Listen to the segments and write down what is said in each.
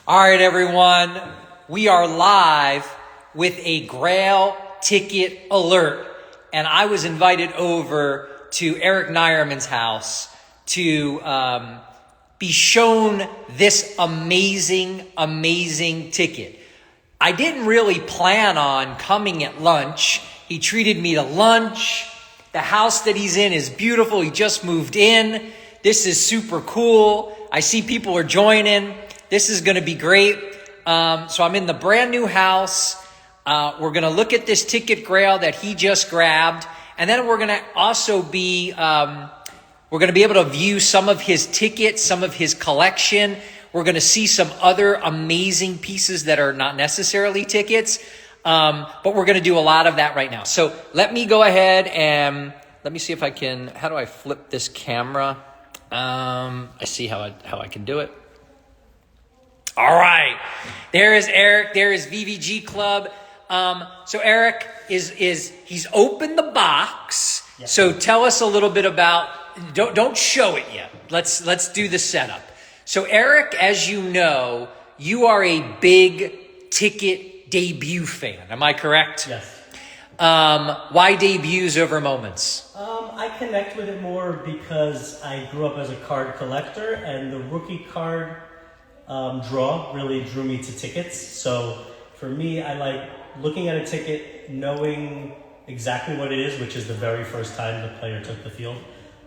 All right, everyone, we are live with a Grail ticket alert, and I was invited over to Eric Nyman's house to be shown this amazing ticket. I didn't really plan on coming at lunch. He treated me to lunch. The house that he's in is beautiful. He just moved in. This is super cool. I see people are joining. This is going to be great. So I'm in the brand new house. We're going to look at this ticket grail that he just grabbed. And then we're going to also be, we're going to be able to view some of his tickets, some of his collection. We're going to see some other amazing pieces that are not necessarily tickets. But we're going to do a lot of that right now. So let me go ahead and let me see if I can, how do I flip this camera? I see how I can do it. All right, there is Eric. There is VVG Club. So Eric he's opened the box. Yes. So tell us a little bit about. Don't show it yet. Let's do the setup. So Eric, as you know, you are a big ticket debut fan. Am I correct? Yes. Why debuts over moments? I connect with it more because I grew up as a card collector, and the rookie card draw really drew me to tickets. So for me, I like looking at a ticket, knowing exactly what it is, which is the very first time the player took the field.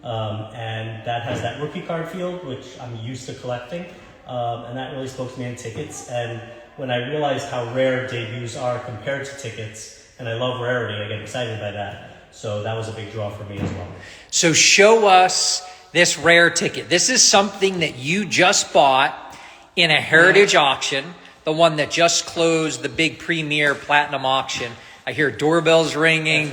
And that has that rookie card field, which I'm used to collecting. And that really spoke to me in tickets. And when I realized how rare debuts are compared to tickets, and I love rarity, I get excited by that. So that was a big draw for me as well. So show us this rare ticket. This is something that you just bought in a heritage auction, the one that just closed, the big premier platinum auction. I hear doorbells ringing.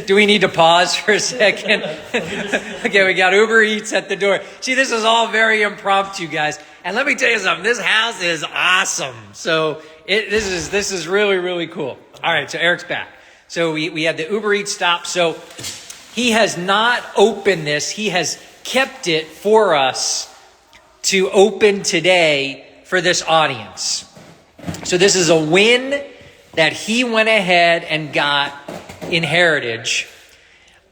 Do we need to pause for a second? Okay, we got Uber Eats at the door. See, this is all very impromptu, guys. And let me tell you something, this house is awesome. So this is really cool. All right, so Eric's back. So we had the Uber Eats stop. So he has not opened this. He has kept it for us to open today for this audience. So this is a win that he went ahead and got in heritage.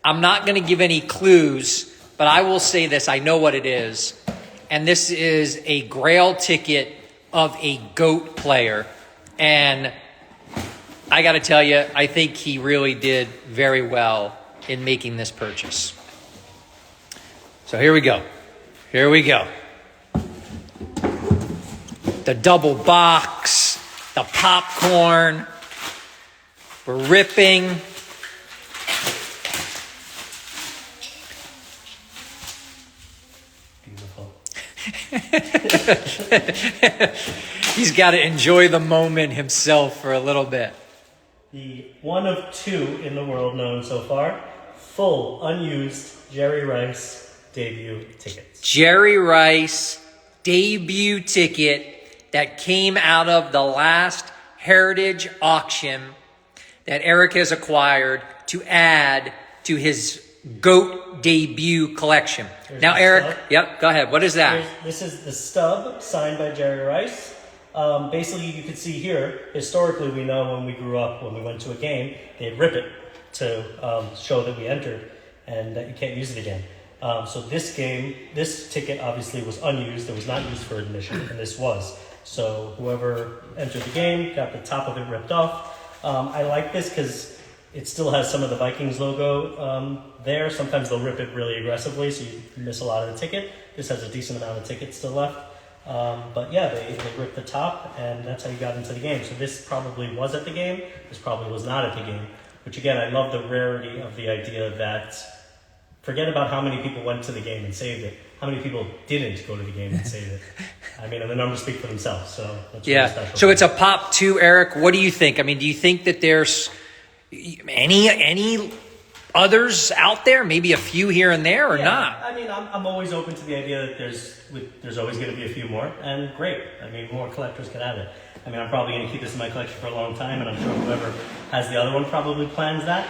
I'm not going to give any clues, but I will say this. I know what it is. And this is a Grail ticket of a GOAT player. And I got to tell you, I think he really did very well in making this purchase. So here we go. Here we go. The double box, the popcorn, we're ripping. Beautiful. He's got to enjoy the moment himself for a little bit. The one of two in the world known so far, full unused Jerry Rice debut tickets. Jerry Rice debut ticket that came out of the last heritage auction that Eric has acquired to add to his GOAT debut collection. Here's now, Eric, Stub. Yep, go ahead. What is that? This is the Stub signed by Jerry Rice. Basically, you can see here, historically, we know when we grew up, when we went to a game, they'd rip it to show that we entered and that you can't use it again. So this ticket obviously was unused. It was not used for admission, and this was. So whoever entered the game got the top of it ripped off. I like this because it still has some of the Vikings logo there. Sometimes they'll rip it really aggressively, so you miss a lot of the ticket. This has a decent amount of tickets still left. But yeah, they ripped the top, and that's how you got into the game. So this probably was at the game. This probably was not at the game. Which again, I love the rarity of the idea that forget about how many people went to the game and saved it. How many people didn't go to the game and save it? I mean, and the numbers speak for themselves. So that's really special. So it's a pop 2, Eric. What do you think? I mean, do you think that there's any others out there? Maybe a few here and there, or not? I mean, I'm always open to the idea that there's always going to be a few more, and great. I mean, more collectors can have it. I mean, I'm probably going to keep this in my collection for a long time, and I'm sure whoever has the other one probably plans that.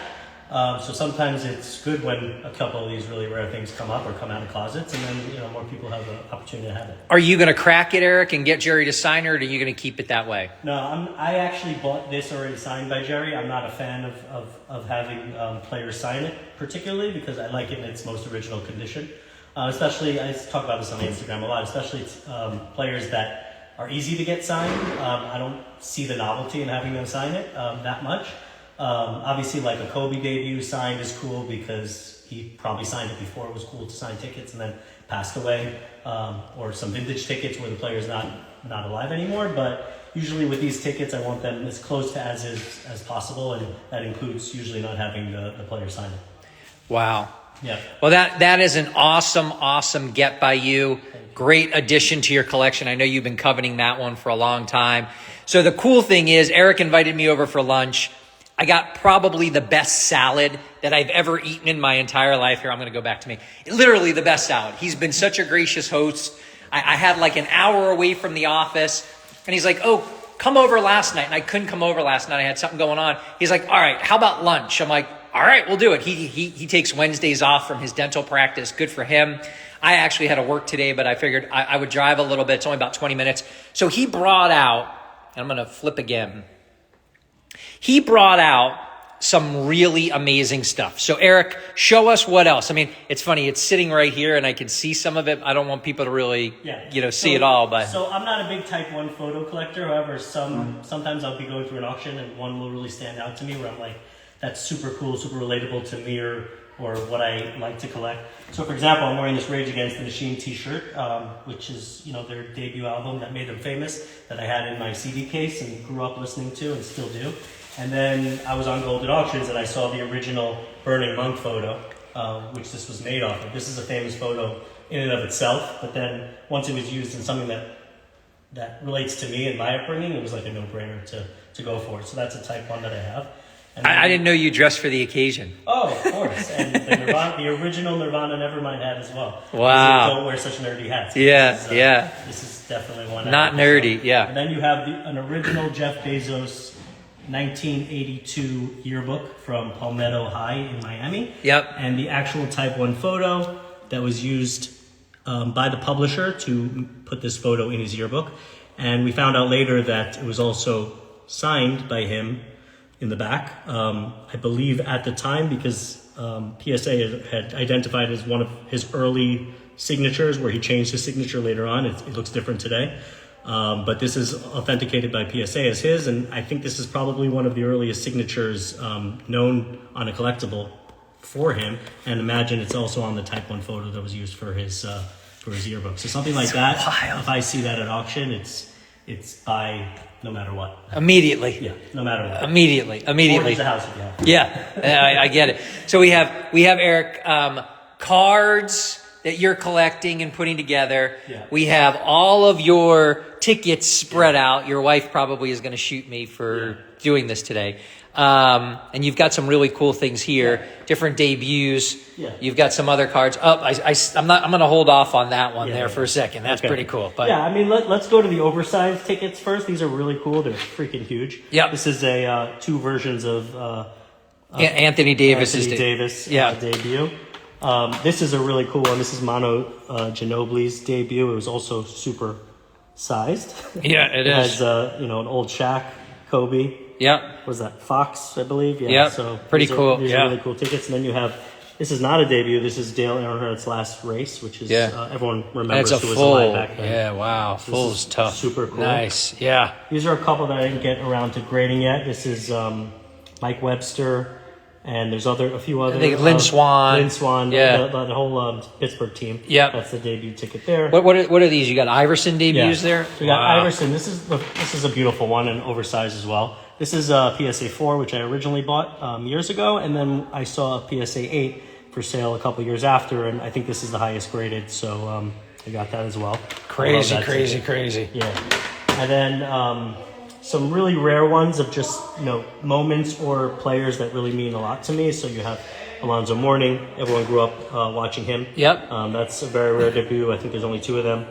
So sometimes it's good when a couple of these really rare things come up or come out of closets, and then more people have the opportunity to have it. Are you going to crack it, Eric, and get Jerry to sign it, or are you going to keep it that way? No, I actually bought this already signed by Jerry. I'm not a fan of having players sign it, particularly because I like it in its most original condition. Especially, I talk about this on Instagram a lot, especially players that are easy to get signed. I don't see the novelty in having them sign it that much. Obviously, like a Kobe debut signed is cool because he probably signed it before it was cool to sign tickets and then passed away. Or some vintage tickets where the player's not alive anymore. But usually with these tickets, I want them as close to as is as possible, and that includes usually not having the player sign it. Wow. Yeah. Well, that is an awesome get by you. Great addition to your collection. I know you've been coveting that one for a long time. So the cool thing is, Eric invited me over for lunch. I got probably the best salad that I've ever eaten in my entire life. Here, I'm going to go back to me. Literally the best salad. He's been such a gracious host. I had like an hour away from the office, and he's like, oh, come over last night. And I couldn't come over last night. I had something going on. He's like, all right, how about lunch? I'm like, all right, we'll do it. He takes Wednesdays off from his dental practice. Good for him. I actually had to work today, but I figured I would drive a little bit. It's only about 20 minutes. So he brought out, and I'm going to flip again. He brought out some really amazing stuff. So Eric, show us what else. I mean, it's funny. It's sitting right here, and I can see some of it. I don't want people to really, see it all. But so I'm not a big Type 1 photo collector. However, sometimes I'll be going through an auction, and one will really stand out to me where I'm like, that's super cool, super relatable to me or what I like to collect. So for example, I'm wearing this Rage Against the Machine t-shirt, which is, their debut album that made them famous, that I had in my CD case and grew up listening to and still do. And then I was on Golden Auctions and I saw the original Burning Monk photo, which this was made off of. This is a famous photo in and of itself, but then once it was used in something that relates to me and my upbringing, it was like a no-brainer to go for it. So that's a Type 1 that I have. I didn't know you dressed for the occasion. Oh, of course. And the original Nirvana Nevermind hat as well. Wow. Don't wear such nerdy hats. This is definitely one. Not nerdy, yeah. And then you have an original Jeff Bezos 1982 yearbook from Palmetto High in Miami. Yep. And the actual Type 1 photo that was used by the publisher to put this photo in his yearbook. And we found out later that it was also signed by him in the back, I believe at the time, because PSA had identified as one of his early signatures where he changed his signature later on. It looks different today. But this is authenticated by PSA as his, and I think this is probably one of the earliest signatures known on a collectible for him. And imagine it's also on the Type 1 photo that was used for his yearbook. So something like that, wild. If I see that at auction, it's by no matter what. Immediately. Yeah, no matter what. Immediately. Or the house if you have. Yeah, I get it. So we have Eric, cards that you're collecting and putting together. Yeah. We have all of your tickets spread out. Your wife probably is going to shoot me for doing this today. And you've got some really cool things here, different debuts. Yeah. You've got some other cards. I'm going to hold off on that one for a second. That's pretty cool. But yeah, I mean, let's go to the oversized tickets first. These are really cool. They're freaking huge. Yep. This is a two versions of Anthony Davis' debut. This is a really cool one. This is Manu Ginobili's debut. It was also super sized. Yeah, it is. Has an old Shaq, Kobe. Yep. Was that Fox, I believe? Yeah. Yep. So pretty cool. These are really cool tickets. And then you have, this is not a debut. This is Dale Earnhardt's last race, which is everyone remembers who was alive back then. Yeah, wow. This Full is tough. Super cool. Nice. Yeah. These are a couple that I didn't get around to grading yet. This is Mike Webster, and there's a few other. I think Lynn Swan. Yeah. The whole Pittsburgh team. Yeah. That's the debut ticket there. What are these? You got Iverson debuts there? So we got Iverson. This is a beautiful one and oversized as well. This is a PSA 4, which I originally bought years ago, and then I saw a PSA 8 for sale a couple years after, and I think this is the highest graded, so I got that as well. Crazy. Yeah. And then some really rare ones of just, moments or players that really mean a lot to me. So you have Alonzo Mourning. Everyone grew up watching him. Yep. That's a very rare debut. I think there's only two of them.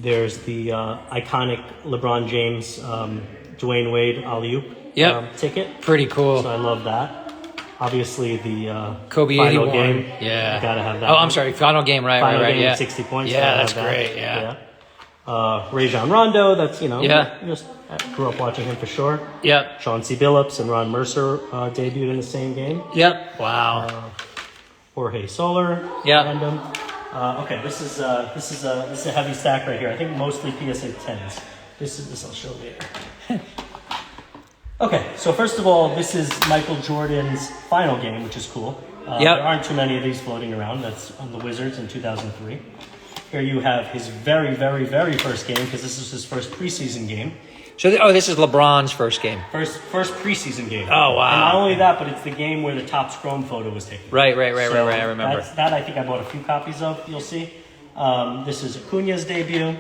There's the iconic LeBron James Dwayne Wade alley-oop ticket. Pretty cool. So I love that. Obviously, the Kobe final 81. game. Yeah. You gotta have that. Oh, one. I'm sorry. Final game. Right. Final right. game Yeah. with 60 points. Yeah, gotta that's have that. great. Yeah. Rajon Rondo. That's Yeah. Just grew up watching him for sure. Yep. Sean C. Billups and Ron Mercer debuted in the same game. Yep. Wow. Jorge Soler. Yeah. Random. Okay, this is a heavy stack right here. I think mostly PSA 10s. This I'll show later. Okay, so first of all, this is Michael Jordan's final game, which is cool. There aren't too many of these floating around. That's on the Wizards in 2003. Here you have his very, very, very first game, because this is his first preseason game. So, this is LeBron's first game. First preseason game. Oh, wow. And not only that, but it's the game where the top Chrome photo was taken. Right. I remember. That I think I bought a few copies of, you'll see. This is Acuna's debut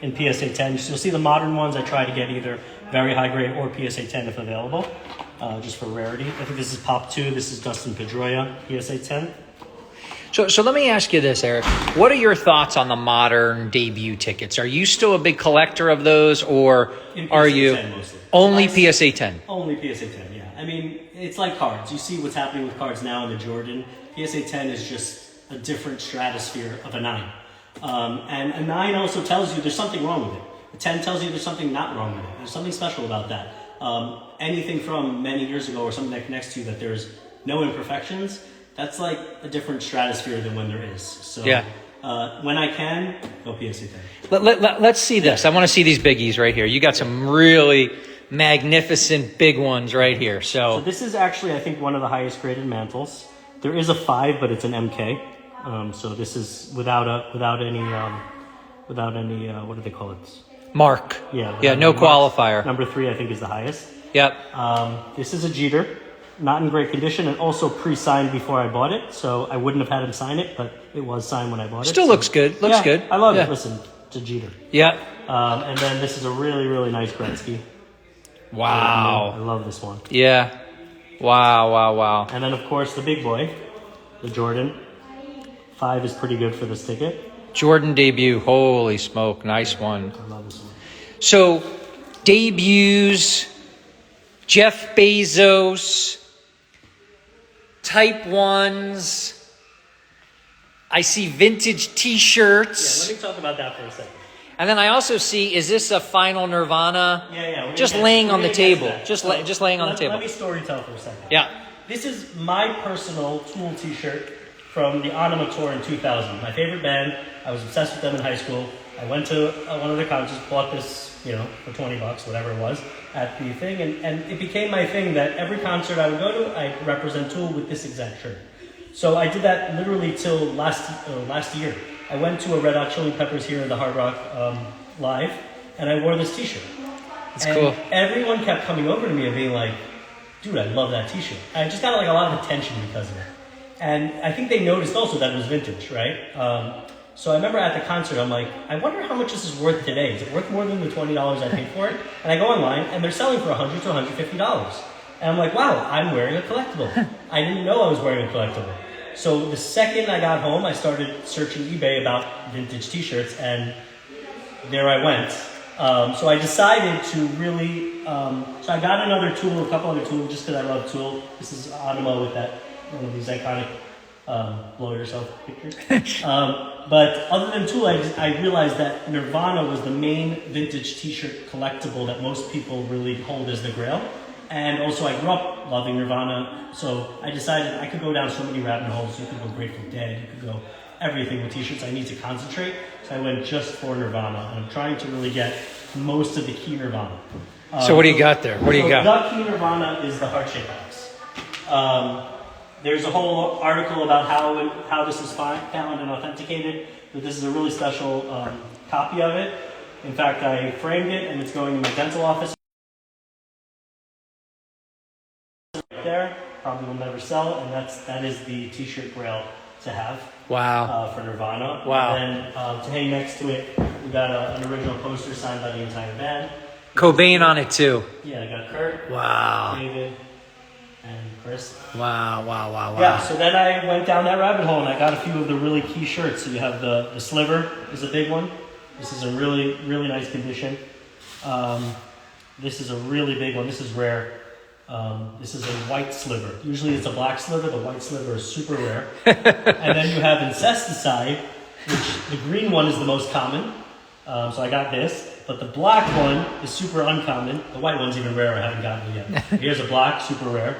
in PSA 10. You'll see the modern ones. I try to get either very high grade or PSA 10 if available, just for rarity. I think this is Pop 2. This is Dustin Pedroia, PSA 10. So let me ask you this, Eric. What are your thoughts on the modern debut tickets? Are you still a big collector of those, or are you 10 mostly. Only PSA 10? Only PSA 10, yeah. I mean, it's like cards. You see what's happening with cards now in the Jordan. PSA 10 is just a different stratosphere of a 9. And a 9 also tells you there's something wrong with it. A 10 tells you there's something not wrong with it. There's something special about that. Anything from many years ago or something that connects to you that there's no imperfections, that's like a different stratosphere than when there is. So yeah. When I can, go PSA 10. Let's see this. I want to see these biggies right here. You got some really magnificent big ones right here. So this is actually, I think, one of the highest graded mantles. There is a 5, but it's an MK. So this is without any what do they call it? Mark. Yeah. No qualifier. Number 3, I think, is the highest. Yep. This is a Jeter, not in great condition, and also pre-signed before I bought it. So I wouldn't have had him sign it, but it was signed when I bought it. Still looks good. Looks good. I love it. Listen, it's a Jeter. Yeah. And then this is a really, really nice Gretzky. Wow. I love this one. Yeah. Wow. And then, of course, the big boy, the Jordan. 5 is pretty good for this ticket. Jordan debut. Holy smoke. Nice one. I love this one. So, debuts, Jeff Bezos, Type 1s. I see vintage T-shirts. Yeah, let me talk about that for a second. And then I also see, is this a final Nirvana? Yeah. Just laying on the table. Just laying on the table. Let me story tell for a second. Yeah. This is my personal Tool T-shirt from the Anima tour in 2000. My favorite band. I was obsessed with them in high school. I went to one of their concerts, bought this, for $20, whatever it was, at the thing, and it became my thing that every concert I would go to, I represent Tool with this exact shirt. So I did that literally till last year. I went to a Red Hot Chili Peppers here at the Hard Rock Live, and I wore this T-shirt. That's cool. Everyone kept coming over to me and being like, dude, I love that T-shirt. I just got like a lot of attention because of it. And I think they noticed also that it was vintage, right? So I remember at the concert, I'm like, I wonder how much this is worth today. Is it worth more than the $20 I paid for it? And I go online, and they're selling for $100 to $150. And I'm like, wow, I'm wearing a collectible. I didn't know I was wearing a collectible. So the second I got home, I started searching eBay about vintage T-shirts, and there I went. So I decided to really, so I got another Tool, a couple other Tool, just because I love Tool. This is Anima with that, one of these iconic blow yourself pictures. But other than Tool, I realized that Nirvana was the main vintage T-shirt collectible that most people really hold as the grail. And also I grew up loving Nirvana, so I decided I could go down so many rabbit holes. You could go Grateful Dead, you could go everything with T-shirts. I need to concentrate, so I went just for Nirvana. And I'm trying to really get most of the key Nirvana. So what do you got there? What do you got? The key Nirvana is the heart-shaped box. There's a whole article about how this is found and authenticated, but this is a really special copy of it. In fact, I framed it, and it's going in my dental office. Right there, probably will never sell, and that is the T-shirt grail to have. Wow. For Nirvana. Wow. And then to hang next to it, we got an original poster signed by the entire band. Cobain on it too. Yeah, I got Kurt. Wow. David. And Chris. Wow. Yeah, so then I went down that rabbit hole and I got a few of the really key shirts. So you have the Sliver is a big one. This is a really, really nice condition. This is a really big one. This is rare. This is a white sliver. Usually it's a black sliver. The white sliver is super rare. And then you have incesticide, which the green one is the most common. So I got this. But the black one is super uncommon. The white one's even rarer. I haven't gotten it yet. Here's a black, super rare.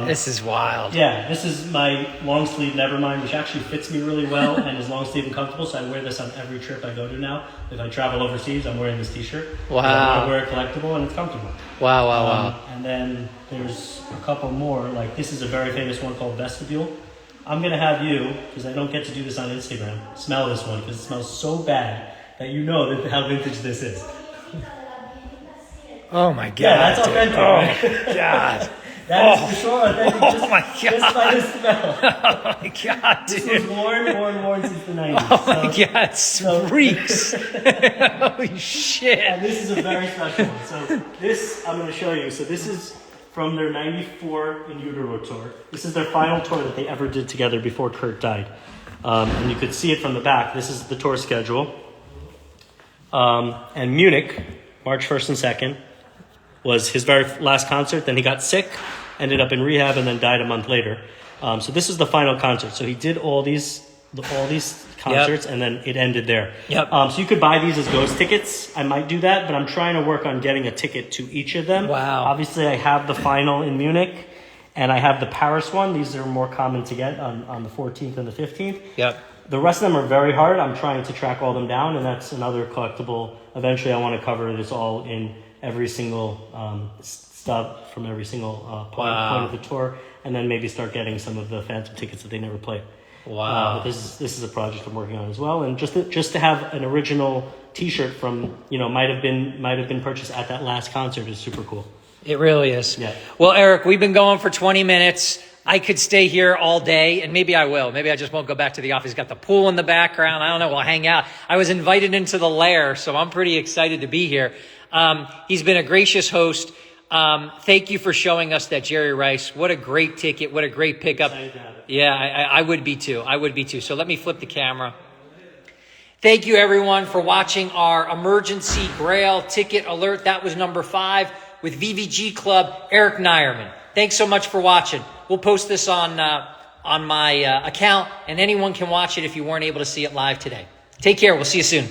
This is wild. Yeah, this is my long sleeve Nevermind, which actually fits me really well and is long sleeve and comfortable. So I wear this on every trip I go to now. If I travel overseas, I'm wearing this t-shirt. Wow. I wear it collectible and it's comfortable. Wow. And then there's a couple more. Like this is a very famous one called Vestibule. I'm going to have you, because I don't get to do this on Instagram, smell this one because it smells so bad that you know that how vintage this is. Oh my God. Yeah, that's authentic. Oh right? my God. That is for sure authentic. Oh my God. Just by the smell. Oh my God, dude. This was worn since the 90s. Oh my God, it reeks. Holy shit. And this is a very special one. So this, I'm going to show you. So this is from their 94 In Utero tour. This is their final tour that they ever did together before Kurt died. And you could see it from the back. This is the tour schedule. And Munich, March 1st and 2nd, was his very last concert. Then he got sick, ended up in rehab, and then died a month later. So this is the final concert. So he did all these concerts, and then it ended there. Yep. So you could buy these as ghost tickets. I might do that, but I'm trying to work on getting a ticket to each of them. Wow. Obviously, I have the final in Munich, and I have the Paris one. These are more common to get on the 14th and the 15th. Yep. The rest of them are very hard. I'm trying to track all them down, and that's another collectible. Eventually, I want to cover this all in every single stub from every single point of the tour, and then maybe start getting some of the phantom tickets that they never played. Wow. But this is a project I'm working on as well, and just to have an original T-shirt from might have been purchased at that last concert is super cool. It really is. Yeah. Well, Eric, we've been going for 20 minutes. I could stay here all day, and maybe I will. Maybe I just won't go back to the office. Got the pool in the background. I don't know. We'll hang out. I was invited into the lair, so I'm pretty excited to be here. He's been a gracious host. Thank you for showing us that Jerry Rice. What a great ticket. What a great pickup. Yeah, I would be too. I would be too. So let me flip the camera. Thank you, everyone, for watching our emergency Grail ticket alert. That was number 5 with VVG Club, Eric Nyman. Thanks so much for watching. We'll post this on my account, and anyone can watch it if you weren't able to see it live today. Take care. We'll see you soon.